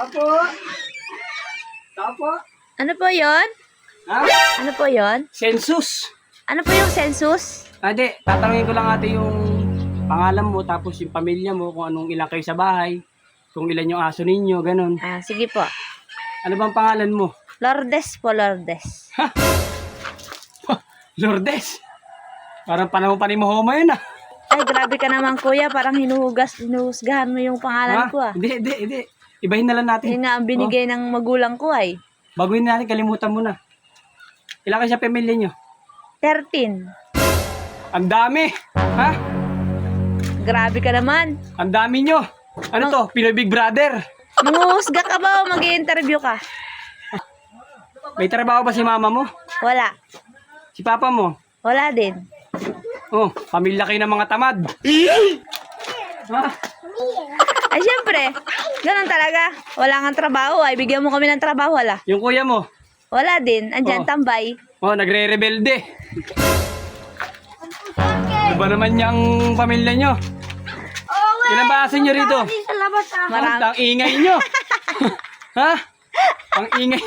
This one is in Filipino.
Tapo. Tapo. Ano po yon? Ha? Ano po yon? Census. Ano po yung census? Ate, tatanungin ko lang ate yung pangalan mo, tapos yung pamilya mo, kung anong ilang kayo sa bahay, kung ilan yung aso ninyo, ganun. Ah, sige po. Ano bang pangalan mo? Lourdes po, Lourdes. Lourdes. Parang panahon pa ni Mahoma yun ah. Ay, grabe ka naman kuya. Parang hinuhusgahan mo yung pangalan ko ah. Hindi. Ibahin na lang natin. Yun nga ang binigay ng magulang ko ay. Baguhin na natin, kalimutan mo na. Ilan kayo sa pamilya nyo? 13. Ang dami. Ha? Grabe ka naman. Ang dami nyo. Ano to? Pinoy Big Brother. Manguhusga ka ba o mag-i-interview ka? May trabaho ba si mama mo? Wala. Si papa mo? Wala din. Oh, pamilya kayo ng mga tamad. Ha? Ay, syempre. Ganun talaga. Wala kang trabaho ay. Bigyan mo kami ng trabaho. Wala. Yung kuya mo? Wala din. Andyan, Oh. tambay. Oh, nagre-rebelde. Ano ba naman yung pamilya nyo? Ilan ba aso nyo rito? Marami. Ang ingay nyo. Ha? Ang ingay.